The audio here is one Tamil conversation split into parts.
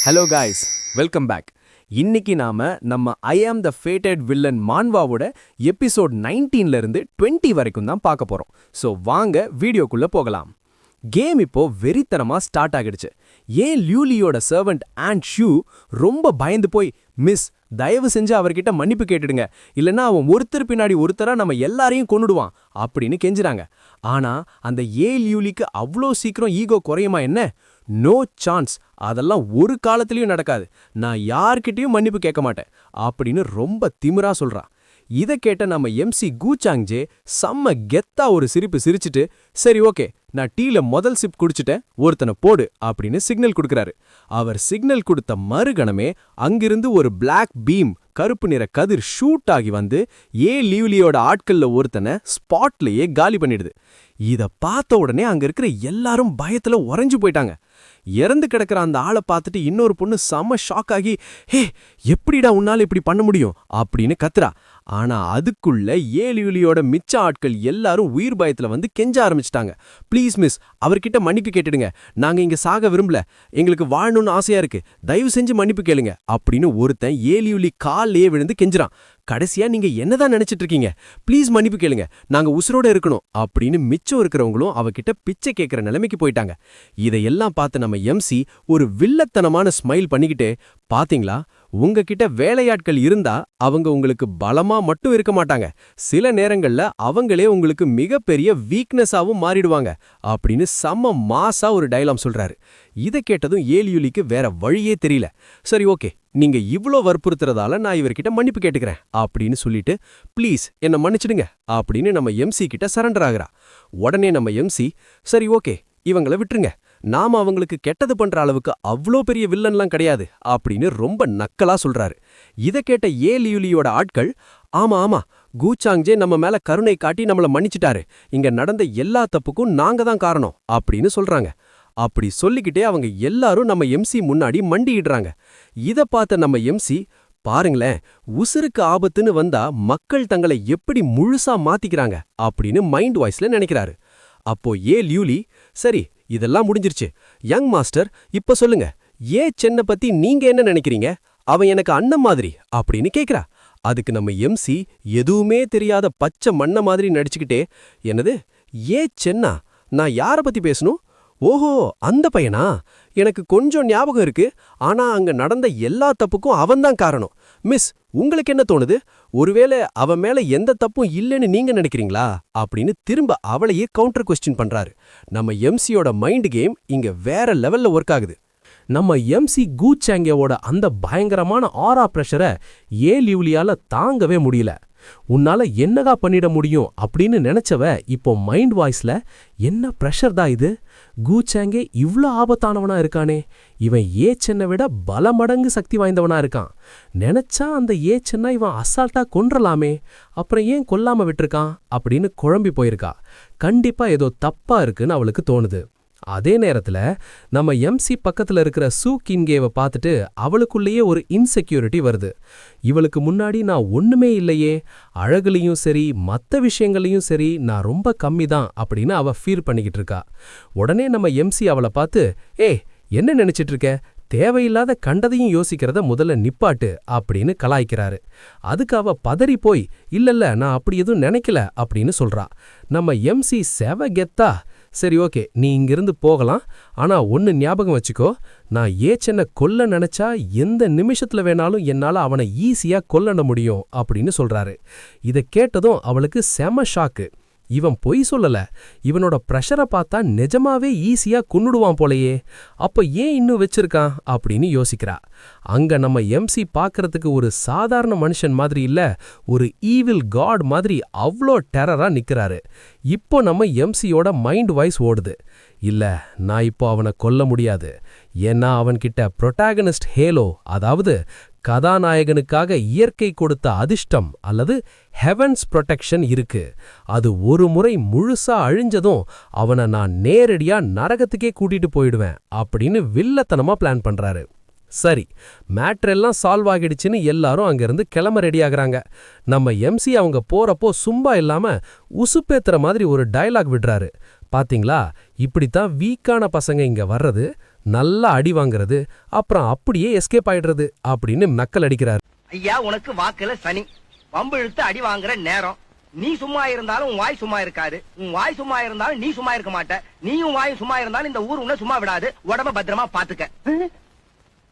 Hello guys, welcome back. இன்னைக்கு நாம நம்ம ஐ ஆம் த ஃபேட்டட் வில்லன் மான்வாவோட எபிசோட் 19ல இருந்து 20 வரைக்கும் தான் பார்க்க போறோம். ஸோ வாங்க வீடியோக்குள்ள போகலாம். கேம் இப்போ வெறித்தனமா ஸ்டார்ட் ஆகிடுச்சு. ஏன் லியூலியோட சர்வெண்ட் அண்ட் ஷூ ரொம்ப பயந்து போய், மிஸ் தயவு செஞ்சு அவர்கிட்ட மன்னிப்பு கேட்டுடுங்க, இல்லைன்னா அவன் ஒருத்தர் பின்னாடி ஒருத்தரா நம்ம எல்லாரையும் கொன்னுடுவான் அப்படின்னு கெஞ்சுறாங்க. ஆனா அந்த லியூலிக்கு அவ்வளோ சீக்கிரம் ஈகோ குறையுமா என்ன? நோ சான்ஸ், அதெல்லாம் ஒரு காலத்திலயும் நடக்காது. நான் யார்கிட்டயும் மன்னிப்பு கேட்க மாட்டேன் அப்படின்னு ரொம்ப திமிரா சொல்றான். இதை கேட்ட நம்ம எம்சி கூச்சாங்ஜே செம்ம கெத்தா ஒரு சிரிப்பு சிரிச்சுட்டு, சரி ஓகே, நான் டீல முதல் சிப் குடிச்சிட்டேன், ஒருத்தனை போடு அப்படின்னு சிக்னல் கொடுக்கறாரு. அவர் சிக்னல் கொடுத்த மறுகணமே அங்கிருந்து ஒரு பிளாக் பீம், கருப்பு நிற கதிர் ஷூட் ஆகி வந்து லியூலியோட ஆட்கள்ல ஒருத்தனை ஸ்பாட்லயே காலி பண்ணிடுது. இத பார்த்த உடனே அங்க இருக்கிற எல்லாரும் பயத்துல உறைஞ்சு போயிட்டாங்க. இறந்து கிடக்கிற அந்த ஆளை பார்த்துட்டு இன்னொரு பொண்ணு செம ஷாக் ஆகி, ஹே எப்படிடா உன்னால இப்படி பண்ண முடியும் அப்படின்னு கத்துறா. ஆனா அதுக்குள்ள லியூலியோட மிச்ச ஆட்கள் எல்லாரும் உயிர் பயத்துல வந்து கெஞ்ச ஆரம்பிச்சிட்டாங்க. ப்ளீஸ் மிஸ், அவர்கிட்ட மன்னிப்பு கேட்டுடுங்க, நாங்க இங்க சாக விரும்பல, எங்களுக்கு வாழணும்னு ஆசையா இருக்கு, தயவு செஞ்சு மன்னிப்பு கேளுங்க அப்படின்னு ஒருத்தன் லியூலி காலையே விழுந்து கெஞ்சுறான். கடைசியா நீங்க என்னதான் நினைச்சிட்டு இருக்கீங்க, ப்ளீஸ் மன்னிப்பு கேளுங்க, நாங்க உசுரோட இருக்கணும் அப்படின்னு மிச்சம் இருக்கிறவங்களும் அவகிட்ட பிச்சை கேட்கிற நிலைமைக்கு போயிட்டாங்க. இதையெல்லாம் பார்த்து நம்ம எம்சி ஒரு வில்லத்தனமான ஸ்மைல் பண்ணிக்கிட்டே, பாத்தீங்களா, உங்ககிட்ட வேலையாட்கள் இருந்தா அவங்க உங்களுக்கு பலமா மட்டும் இருக்க மாட்டாங்க, சில நேரங்கள்ல அவங்களே உங்களுக்கு மிகப்பெரிய வீக்னஸாவும் மாறிடுவாங்க அப்படின்னு செம்ம மாசா ஒரு டயலாக் சொல்றாரு. இதை கேட்டதும் லியூலிக்கு வேற வழியே தெரியல. சரி ஓகே, நீங்க இவ்ளோ வற்புறுத்துறதால நான் இவர்கிட்ட மன்னிப்பு கேட்டுக்கிறேன் அப்படின்னு சொல்லிட்டு, ப்ளீஸ் என்ன மன்னிச்சிடுங்க அப்படின்னு நம்ம எம்சி கிட்ட சரண்டர் ஆகுறா. உடனே நம்ம எம்சி, சரி ஓகே இவங்கள விட்டுருங்க, நாம அவங்களுக்கு கெட்டது பண்ற அளவுக்கு அவ்வளோ பெரிய வில்லன்லாம் கிடையாது அப்படின்னு ரொம்ப நக்கலா சொல்றாரு. இதை கேட்ட லியூலியோட ஆட்கள், ஆமா ஆமா, கூச்சாங்ஜே நம்ம மேல கருணை காட்டி நம்மள மன்னிச்சிட்டாரு, இங்க நடந்த எல்லா தப்புக்கும் நாங்க தான் காரணம் அப்படின்னு சொல்றாங்க. அப்படி சொல்லிக்கிட்டே அவங்க எல்லாரும் நம்ம எம்சி முன்னாடி மண்டியிடுறாங்க. இத பார்த்த நம்ம எம்சி, பாருங்களேன், உசுருக்கு ஆபத்துன்னு வந்தா மக்கள் தங்களை எப்படி முழுசா மாத்திக்கிறாங்க அப்படின்னு மைண்ட் வாய்ஸ்ல நினைக்கிறாரு. அப்போ லியூலி, சரி இதெல்லாம் முடிஞ்சிருச்சு, யங் மாஸ்டர் இப்ப சொல்லுங்க, சென்னை பத்தி நீங்க என்ன நினைக்கிறீங்க, அவன் எனக்கு அண்ணன் மாதிரி அப்படின்னு கேக்குறா. அதுக்கு நம்ம எம்சி எதுவுமே தெரியாத பச்சை மண்ண மாதிரி நடிச்சுக்கிட்டே, என்னது சென்னா, நான் யார பத்தி பேசணும், ஓஹோ அந்த பையனா, எனக்கு கொஞ்சம் ஞாபகம் இருக்கு, ஆனா அங்க நடந்த எல்லா தப்புக்கும் அவன்தான் காரணம். மிஸ், உங்களுக்கு என்ன தோணுது, ஒருவேளை அவன் மேல எந்த தப்பும் இல்லைன்னு நீங்க நினைக்கிறீங்களா அப்படின்னு திரும்ப அவளையே கவுண்டர் கொஸ்டின் பண்றாரு. நம்ம எம்சியோட மைண்ட் கேம் இங்க வேற லெவல்ல ஒர்க் ஆகுது. நம்ம எம்சி கூச்சாங்கோட அந்த பயங்கரமான ஆரா பிரஷரை லியூலியால தாங்கவே முடியல. உன்னால என்னடா பண்ணிட முடியும் அப்படின்னு நினைச்சவ இப்போ மைண்ட் வாய்ஸ்ல, என்ன பிரஷர் தான் இது, கூச்சாங்கே இவ்ளோ ஆபத்தானவனா இருக்கானே, இவன் சென்னை விட பல மடங்கு சக்தி வாய்ந்தவனா இருக்கான், நினைச்சா அந்த சென்னை இவன் அசால்ட்டா கொன்றலாமே, அப்புறம் ஏன் கொல்லாம விட்டுருக்கான் அப்படின்னு குழம்பி போயிருக்கா. கண்டிப்பா ஏதோ தப்பா இருக்குன்னு அவளுக்கு தோணுது. அதே நேரத்துல நம்ம எம்சி பக்கத்துல இருக்கிற சூ கின்கேவை பார்த்துட்டு அவளுக்குள்ளேயே ஒரு இன்செக்யூரிட்டி வருது. இவளுக்கு முன்னாடி நான் ஒண்ணுமே இல்லையே, அழகுலையும் சரி மற்ற விஷயங்களையும் சரி நான் ரொம்ப கம்மி தான் அப்படின்னு அவ ஃபீல் பண்ணிக்கிட்டு இருக்கா. உடனே நம்ம எம்சி அவளை பார்த்து, என்ன நினைச்சிட்டு இருக்க, தேவையில்லாத கண்டதையும் யோசிக்கிறத முதல்ல நிப்பாட்டு அப்படின்னு கலாய்க்கிறாரு. அதுக்கு அவ பதறி போய், இல்லல்ல நான் அப்படி எதுவும் நினைக்கல அப்படின்னு சொல்றா. நம்ம எம்சி செவ கெத்தா, சரி ஓகே நீ இங்கிருந்து போகலாம், ஆனா ஒன்னு ஞாபகம் வச்சுக்கோ, நான் சென்னை கொல்ல நினைச்சா எந்த நிமிஷத்துல வேணாலும் என்னால அவனை ஈஸியா கொல்லண முடியும் அப்படின்னு சொல்றாரு. இதை கேட்டதும் அவளுக்கு செம ஷாக்கு. இவன் பொய் சொல்லல, இவனோட பிரஷரை பார்த்தா நிஜமாவே ஈஸியா கொன்னுடுவான் போலையே, அப்ப ஏன் இன்னும் வச்சிருக்கான் அப்படின்னு யோசிக்கிறா. அங்க நம்ம எம்சி பாக்குறதுக்கு ஒரு சாதாரண மனுஷன் மாதிரி இல்ல, ஒரு ஈவில் காட் மாதிரி அவ்வளோ டெரரா நிக்கிறாரு. இப்போ நம்ம எம்சியோட மைண்ட் வாய்ஸ் ஓடுது, இல்ல நான் இப்போ அவனை கொல்ல முடியாது, ஏன்னா அவன்கிட்ட புரோட்டாகனிஸ்ட் ஹேலோ, அதாவது கதாநாயகனுக்காக இயற்கை கொடுத்த அதிர்ஷ்டம் அல்லது ஹெவன்ஸ் ப்ரொடெக்ஷன் இருக்கு, அது ஒரு முறை முழுசா அழிஞ்சதும் அவனை நான் நேரடியா நரகத்துக்கே கூட்டிட்டு போயிடுவேன் அப்படின்னு வில்லத்தனமா பிளான் பண்றாரு. சரி, மேட்ரெல்லாம் சால்வ் ஆகிடுச்சுன்னு எல்லாரும் அங்கிருந்து கிளம்ப ரெடி ஆகுறாங்க. நம்ம எம்சி அவங்க போறப்போ சும்மா இல்லாம உசுப்பேத்துற மாதிரி ஒரு டயலாக் விடுறாரு. பாத்தீங்களா, இப்படித்தான் வீக்கான பசங்க இங்க வர்றது, நல்லா அடி வாங்குறது, அப்புறம் அப்படியே எஸ்கேப் ஆயிடுறது அப்படின்னு நக்கல் அடிக்கிறாரு. ஐயா, உனக்கு வாக்குல சனி, வம்பு இழுத்து அடி வாங்குற நேரம். நீ சும்மா இருந்தாலும் உன் வாய் சும்மா இருக்காது, உன் வாய் சும்மா இருந்தாலும் நீ சும்மா இருக்க மாட்ட, நீயும் வாயும் சும்மா இருந்தாலும் இந்த ஊர் உன்ன சும்மா விடாது. உடம்ப பத்திரமா பாத்துக்க.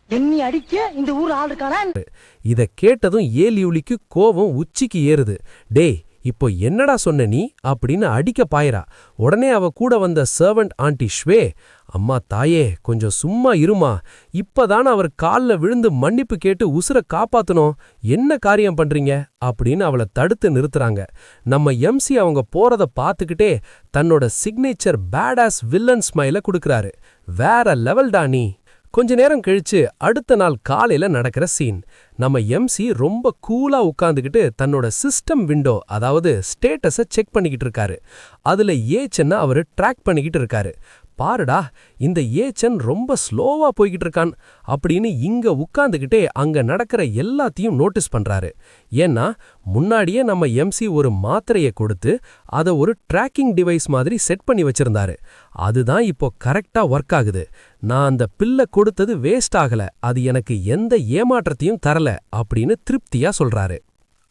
என்னி அடிக்க இந்த ஊர் ஆள் இருக்கானா? இத கேட்டதும் ஏலியுலிக்கு கோவம் உச்சிக்கு ஏறுது. டேய், இப்போ என்னடா சொன்ன நீ அப்படின்னு அடிக்க பாயறா. உடனே அவ கூட வந்த சர்வன்ட் ஆண்டி ஷ்வே, அம்மா தாயே கொஞ்சம் சும்மா இருமா, இப்பதான் அவர் கால்ல விழுந்து மன்னிப்பு கேட்டு உசுர காப்பாத்தணும், என்ன காரியம் பண்றீங்க அப்படின்னு அவளை தடுத்து நிறுத்துறாங்க. நம்ம எம்சி அவங்க போறத பாத்துக்கிட்டே தன்னோட சிக்னேச்சர் பேடாஸ் வில்லன் ஸ்மைல குடுக்கறாரு. வேற லெவல்டா நீ. கொஞ்ச நேரம் கழிச்சு அடுத்த நாள் காலையில நடக்கிற சீன். நம்ம எம்சி ரொம்ப கூலா உட்கார்ந்துகிட்டு தன்னோட சிஸ்டம் விண்டோ, அதாவது ஸ்டேட்டஸை செக் பண்ணிக்கிட்டு இருக்காரு. அதுல ஏச்சனை அவரு ட்ராக் பண்ணிக்கிட்டு இருக்காரு. பாருடா, இந்த ஏச்சன் ரொம்ப ஸ்லோவா போய்கிட்டு இருக்கான் அப்படின்னு இங்க உட்கார்ந்துகிட்டே அங்க நடக்கிற எல்லாத்தையும் நோட்டீஸ் பண்றாரு. ஏன்னா முன்னாடியே நம்ம எம்சி ஒரு மாத்திரையை கொடுத்து அதை ஒரு ட்ராக்கிங் டிவைஸ் மாதிரி செட் பண்ணி வச்சிருந்தாரு. அதுதான் இப்போ கரெக்டா ஒர்க் ஆகுது. நான் அந்த பில்லை கொடுத்தது வேஸ்ட் ஆகல, அது எனக்கு எந்த ஏமாற்றத்தையும் தரல அப்படின்னு திருப்தியா சொல்றாரு.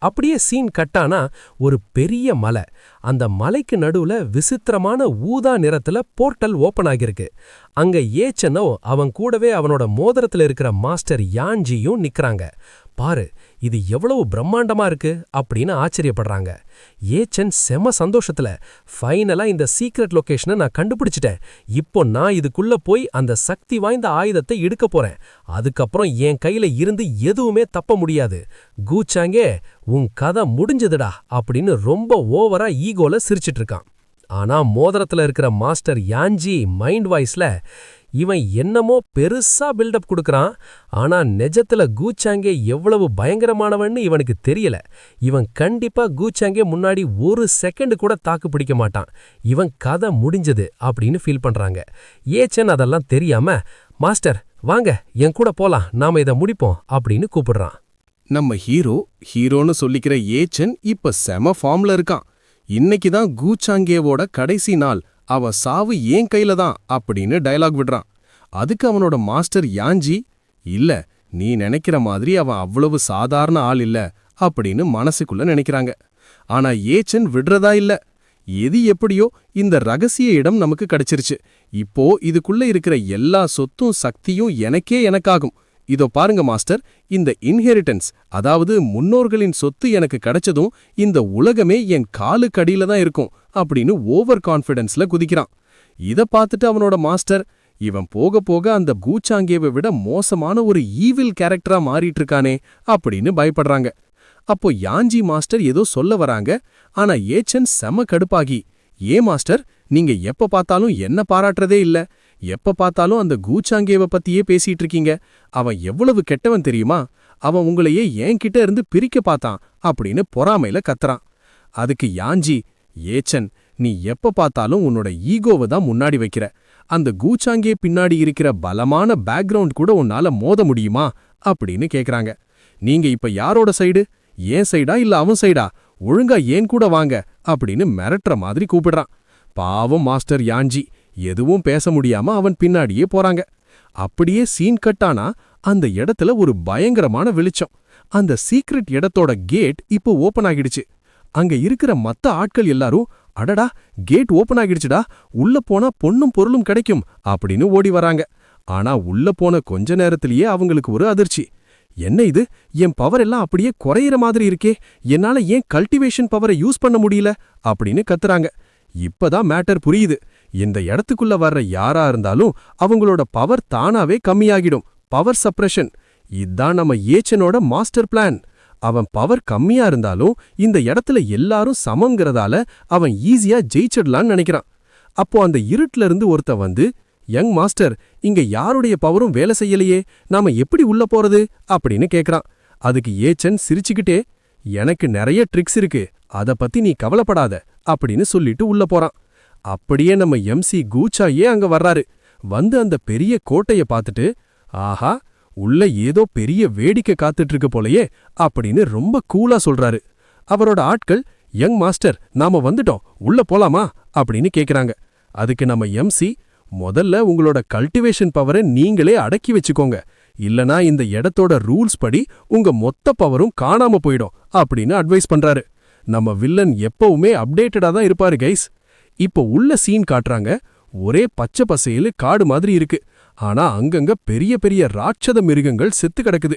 அப்படியே சீன் கட்டானா ஒரு பெரிய மலை. அந்த மலைக்கு நடுவுல விசித்திரமான ஊதா நிறத்துல போர்ட்டல் ஓபன் ஆகிருக்கு. அங்க ஏச்சனோ அவன் கூடவே அவனோட மோதிரத்துல இருக்கிற மாஸ்டர் யான்ஜியும் நிக்கறாங்க. பாரு, இது எவ்வளவு பிரம்மாண்டமா இருக்கு அப்படின்னு ஆச்சரியப்படுறாங்க. ஏச்சன் செம சந்தோஷத்துல, ஃபைனலா இந்த சீக்ரெட் லொகேஷனை நான் கண்டுபிடிச்சிட்டேன், இப்போ நான் இதுக்குள்ள போய் அந்த சக்தி வாய்ந்த ஆயுதத்தை எடுக்க போறேன், அதுக்கப்புறம் என் கையில இருந்து எதுவுமே தப்ப முடியாது, கூச்சாங்கே உன் கதை முடிஞ்சதுடா அப்படின்னு ரொம்ப ஓவரா ஈகோல சிரிச்சிட்டு இருக்கான். ஆனா மோதிரத்துல இருக்கிற மாஸ்டர் யான்ஜி மைண்ட் வாய்ஸ்ல, இவன் என்னமோ பெருசா பில்டப் கொடுக்கறான், ஆனா நெஜத்துல கூச்சாங்கே எவ்வளவு பயங்கரமானவன்னு இவனுக்கு தெரியல. இவன் கண்டிப்பா கூச்சாங்கே முன்னாடி ஒரு செகண்ட் கூட தாக்கு பிடிக்க மாட்டான், இவன் கதை முடிஞ்சது அப்படின்னு ஃபீல் பண்றாங்க. ஏச்சன் அதெல்லாம் தெரியாம, மாஸ்டர் வாங்க என் கூட போலாம், நாம இதை முடிப்போம் அப்படின்னு கூப்பிடுறான். நம்ம ஹீரோன்னு சொல்லிக்கிற ஏச்சன் இப்ப செம ஃபார்ம்ல இருக்கான். இன்னைக்கு தான் கூச்சாங்கேவோட கடைசி நாள், அவ சாவு ஏன் கையில தான் அப்படின்னு டயலாக் விடுறான். அதுக்கு அவனோட மாஸ்டர் யான்ஜி, இல்ல நீ நினைக்கிற மாதிரி அவன் அவ்வளவு சாதாரண ஆள் இல்ல அப்படின்னு மனசுக்குள்ள நினைக்கிறாங்க. ஆனா ஏச்சன் விடுறதா இல்ல. எது எப்படியோ இந்த ரகசிய இடம் நமக்கு கிடைச்சிருச்சு, இப்போ இதுக்குள்ள இருக்கிற எல்லா சொத்தும் சக்தியும் எனக்காகும். இதோ பாருங்க மாஸ்டர், இந்த இன்ஹெரிட்டன்ஸ், அதாவது முன்னோர்களின் சொத்து எனக்கு கிடைச்சதும் இந்த உலகமே என் காலுக்கடியில தான் இருக்கும் அப்படின்னு ஓவர் கான்ஃபிடன்ஸ்ல குதிக்கிறான். இத பார்த்துட்டு அவனோட மாஸ்டர், இவன் போக போக அந்த கூச்சாங்கேவை விட மோசமான ஒரு ஈவில் கேரக்டரா மாறிட்டு இருக்கானே அப்படின்னு பயப்படுறாங்க. அப்போ யான்ஜி மாஸ்டர் ஏதோ சொல்ல வராங்க. ஆனா ஏச்சன் செம கடுப்பாகி, ஏன் மாஸ்டர் நீங்க எப்ப பார்த்தாலும் என்ன பாராட்டுறதே இல்ல, எப்ப பார்த்தாலும் அந்த கூச்சாங்கேவை பத்தியே பேசிட்டு இருக்கீங்க, அவன் எவ்வளவு கெட்டவன் தெரியுமா, அவன் உங்களையே என்கிட்ட இருந்து பிரிக்க பார்த்தான் அப்படின்னு பொறாமையில கத்துறான். அதுக்கு யான்ஜி, ஏச்சன் நீ எப்ப பார்த்தாலும் உன்னோட ஈகோவை தான் முன்னாடி வைக்கிற, அந்த கூச்சாங்கே பின்னாடி இருக்கிற பலமான பேக்ரவுண்ட் கூட உன்னால மோத முடியுமா அப்படின்னு கேக்குறாங்க. நீங்க இப்ப யாரோட சைடு, ஏன் சைடா இல்ல அவன் சைடா, ஒழுங்கா ஏன் கூட வாங்க அப்படின்னு மிரட்டுற மாதிரி கூப்பிடுறான். பாவம் மாஸ்டர் யான்ஜி எதுவும் பேச முடியாம அவன் பின்னாடியே போறாங்க. அப்படியே சீன் கட்டானா அந்த இடத்துல ஒரு பயங்கரமான வெளிச்சம். அந்த சீக்ரெட் இடத்தோட கேட் இப்போ ஓபன் ஆகிடுச்சு. அங்க இருக்கிற மத்த ஆட்கள் எல்லாரும், அடடா கேட் ஓபன் ஆகிடுச்சுடா, உள்ள போனா பொன்னும் பொருளும் கிடைக்கும் அப்படின்னு ஓடி வராங்க. ஆனா உள்ள போன கொஞ்ச நேரத்திலேயே அவங்களுக்கு ஒரு அதிர்ச்சி. என்ன இது, என் பவர் எல்லாம் அப்படியே குறையிற மாதிரி இருக்கே, என்னால ஏன் கல்டிவேஷன் பவரை யூஸ் பண்ண முடியல அப்படின்னு கத்துறாங்க. இப்பதான் மேட்டர் புரியுது. இந்த இடத்துக்குள்ள வர்ற யாரா இருந்தாலும் அவங்களோட பவர் தானாவே கம்மியாகிடும், பவர் சப்ரஷன். இதான் நம்ம ஏச்சனோட மாஸ்டர் பிளான். அவன் பவர் கம்மியா இருந்தாலும் இந்த இடத்துல எல்லாரும் சமங்கிறதால அவன் ஈஸியா ஜெயிச்சிடலான்னு நினைக்கிறான். அப்போ அந்த இருட்டுல இருந்து ஒருத்த வந்து, யங் மாஸ்டர் இங்க யாருடைய பவரும் வேலை செய்யலையே, நாம எப்படி உள்ள போறது அப்படின்னு கேக்குறான். அதுக்கு ஏச்சன் சிரிச்சுக்கிட்டே, எனக்கு நிறைய ட்ரிக்ஸ் இருக்கு, அத பத்தி நீ கவலைப்படாத அப்படின்னு சொல்லிட்டு உள்ள போறான். அப்படியே நம்ம எம்சி கூச்சாயே அங்க வர்றாரு. வந்து அந்த பெரிய கோட்டைய பார்த்துட்டு, ஆஹா உள்ள ஏதோ பெரிய வேடிக்கை காத்துட்டு இருக்கு போலயே அப்படின்னு ரொம்ப கூலா சொல்றாரு. அவரோட ஆட்கள், யங் மாஸ்டர் நாம வந்துட்டோம், உள்ள போலாமா அப்படின்னு கேக்குறாங்க. அதுக்கு நம்ம எம்சி, முதல்ல உங்களோட கல்டிவேஷன் பவரை நீங்களே அடக்கி வச்சுக்கோங்க, இல்லனா இந்த இடத்தோட ரூல்ஸ் படி உங்க மொத்த பவரும் காணாம போயிடும் அப்படின்னு அட்வைஸ் பண்றாரு. நம்ம வில்லன் எப்பவுமே அப்டேட்டடா தான் இருப்பாரு கைஸ். இப்போ உள்ள சீன் காட்டுறாங்க. ஒரே பச்சை பசேலு காடு மாதிரி இருக்கு. ஆனா அங்கங்க பெரிய பெரிய ராட்சத மிருகங்கள் செத்து கிடக்குது.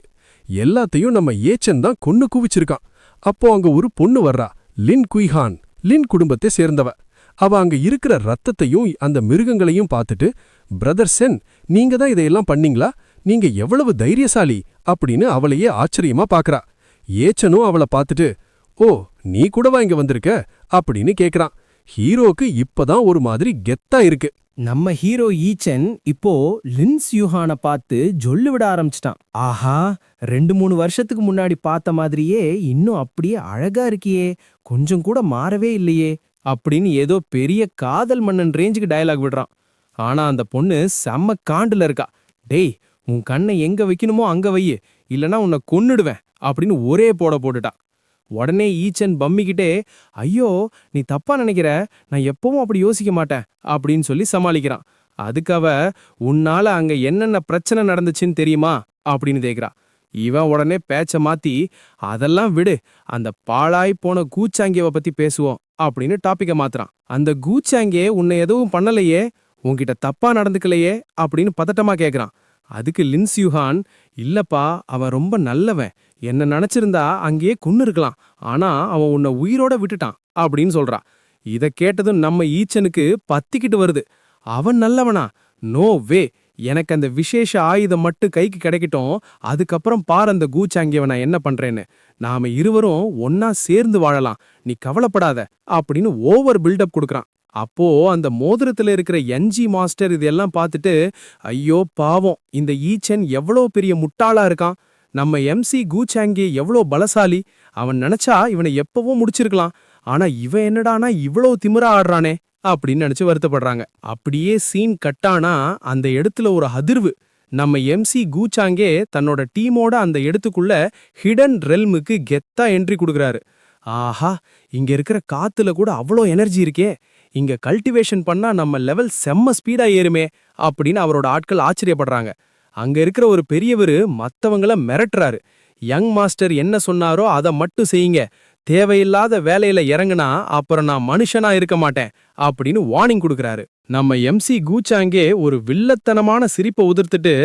எல்லாத்தையும் நம்ம ஏச்சன் தான் கொன்னு குவிச்சிருக்கான். அப்போ அங்க ஒரு பொண்ணு வர்றா, லின் குய்ஹான். லின் குடும்பத்தை சேர்ந்தவ. அவ அங்க இருக்கிற ரத்தத்தையும் அந்த மிருகங்களையும் பார்த்துட்டு, பிரதர் சென், நீங்க தான் இதையெல்லாம் பண்ணீங்களா? நீங்க எவ்வளவு தைரியசாலி அப்படின்னு அவளையே ஆச்சரியமா பாக்குறா. ஏச்சனும் அவளை பார்த்துட்டு, ஓ நீ கூடவா இங்க வந்திருக்க அப்படின்னு கேக்குறான். ஹீரோக்கு இப்பதான் ஒரு மாதிரி கெத்தா இருக்கு. நம்ம ஹீரோ ஈச்சன் இப்போ லின்ஸ் யூஹான பார்த்து ஜொல்லு விட ஆரம்பிச்சிட்டான். ஆஹா, 2-3 வருஷத்துக்கு முன்னாடி பார்த்த மாதிரியே இன்னும் அப்படியே அழகா இருக்கியே, கொஞ்சம் கூட மாறவே இல்லையே அப்படின்னு ஏதோ பெரிய காதல் மன்னன் ரேஞ்சுக்கு டயலாக் விடுறான். ஆனா அந்த பொண்ணு செம்ம காண்டுல இருக்கா. டேய், உன் கண்ணை எங்க வைக்கணுமோ அங்க வையு, இல்லனா உன்னை கொன்னுடுவேன் அப்படின்னு ஒரே போட்டுட்டான். உடனே ஈச்சன் பம்மிக்கிட்டே, ஐயோ நீ தப்பா நினைக்கிற, நான் எப்பவும் அப்படி யோசிக்க மாட்டேன் அப்படின்னு சொல்லி சமாளிக்கிறான். அதுக்கு அவ, உன்னால அங்க என்னென்ன பிரச்சனை நடந்துச்சுன்னு தெரியுமா அப்படின்னு கேக்குறா. இவன் உடனே பேச்ச மாத்தி, அதெல்லாம் விடு, அந்த பாழாய் போன கூச்சாங்கியவ பத்தி பேசுவோம் அப்படின்னு டாபிக்க மாத்துறான். அந்த கூச்சாங்கே உன்னை எதுவும் பண்ணலையே, உன்கிட்ட தப்பா நடந்துக்கலையே அப்படின்னு பதட்டமா கேக்குறான். அதுக்கு லின்ஸ் யூஹான், இல்லப்பா அவன் ரொம்ப நல்லவன், என்ன நினைச்சிருந்தா அங்கேயே கொன்னு இருக்கலாம், ஆனா அவன் உன்னை உயிரோட விட்டுட்டான் அப்படின்னு சொல்றா. இத கேட்டதும் நம்ம ஈச்சனுக்கு பத்திக்கிட்டு வருது. அவன் நல்லவனா? நோ வே, எனக்கு அந்த விசேஷ ஆயுதம் மட்டும் கைக்கு கிடைக்கட்டும், அதுக்கப்புறம் பார் அந்த கூச்சாங்கியவன் நான் என்ன பண்றேன்னு. நாம இருவரும் ஒன்னா சேர்ந்து வாழலாம், நீ கவலைப்படாத அப்படின்னு ஓவர் பில்டப் கொடுக்கறான். அப்போ அந்த மோதிரத்துல இருக்கிற என்ஜி மாஸ்டர் இதெல்லாம் பார்த்துட்டு, ஐயோ பாவம், இந்த ஈச்சன் எவ்வளோ பெரிய முட்டாளா இருக்கான், நம்ம எம்சி கூச்சாங்கே எவ்வளோ பலசாலி, அவன் நினைச்சா இவனை எப்பவோ முடிச்சிருக்கலாம், ஆனா இவன் என்னடானா இவ்வளோ திமிரா ஆடுறானே அப்படின்னு நினைச்சு வருத்தப்படுறாங்க. அப்படியே சீன் கட்டானா அந்த இடத்துல ஒரு அதிர்வு. நம்ம எம்சி கூச்சாங்கே தன்னோட டீமோட அந்த இடத்துக்குள்ள ஹிடன் ரெல்முக்கு கெத்தா என்ட்ரி கொடுக்கறாரு. ஆஹா, இங்க இருக்கிற காத்துல கூட அவ்வளோ எனர்ஜி இருக்கே, இங்க கல்டிவேஷன் பண்ணா நம்ம லெவல் செம்ம ஸ்பீடா ஏறுமே அப்படின்னு அவரோட ஆட்கள் ஆச்சரியப்படுறாங்க. அங்க இருக்கிற ஒரு பெரியவரு மத்தவங்கள மிரட்டுறாரு. யங் மாஸ்டர் என்ன சொன்னாரோ அதை மட்டும் செய்யுங்க, தேவையில்லாத வேலையில இறங்குனா அப்புறம் நான் மனுஷனா இருக்க மாட்டேன் அப்படின்னு வார்னிங் கொடுக்கறாரு. நம்ம எம்சி கூச்சாங்கே ஒரு வில்லத்தனமான சிரிப்பை உதிர்த்துட்டு,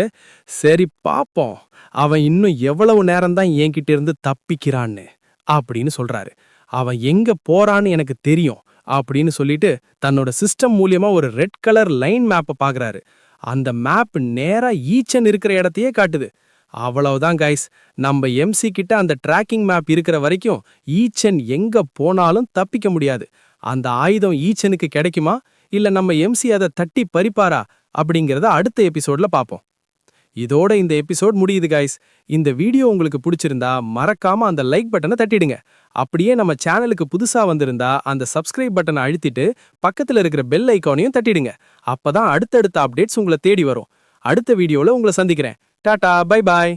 சரி பாப்போம் அவன் இன்னும் எவ்வளவு நேரம்தான் என்கிட்ட இருந்து தப்பிக்கிறான்னு அப்படின்னு சொல்றாரு. அவன் எங்க போறான்னு எனக்கு தெரியும் அப்படின்னு சொல்லிட்டு தன்னோட சிஸ்டம் மூலியமா ஒரு ரெட் கலர் லைன் மேப்பை பாக்குறாரு. அந்த மேப் நேரா ஈச்சன் இருக்கிற இடத்தையே காட்டுது. அவ்வளவுதான் கைஸ், நம்ம எம்சி கிட்ட அந்த டிராக்கிங் மேப் இருக்கிற வரைக்கும் ஈச்சன் எங்க போனாலும் தப்பிக்க முடியாது. அந்த ஆயுதம் ஈச்சனுக்கு கிடைக்குமா, இல்ல நம்ம எம்சி அதை தட்டி பறிப்பாரா அப்படிங்கறத அடுத்த எபிசோட்ல பாப்போம். இதோட இந்த எபிசோட் முடியுது கைஸ். இந்த வீடியோ உங்களுக்கு பிடிச்சிருந்தா மறக்காம அந்த லைக் பட்டனை தட்டிடுங்க. அப்படியே நம்ம சேனலுக்கு புதுசா வந்திருந்தா அந்த சப்ஸ்கிரைப் பட்டனை அழுத்திட்டு பக்கத்துல இருக்கிற பெல் ஐகானையும் தட்டிடுங்க. அப்பதான் அடுத்தடுத்த அப்டேட்ஸ் உங்களை தேடி வரும். அடுத்த வீடியோல உங்களை சந்திக்கிறேன். Tata, bye bye.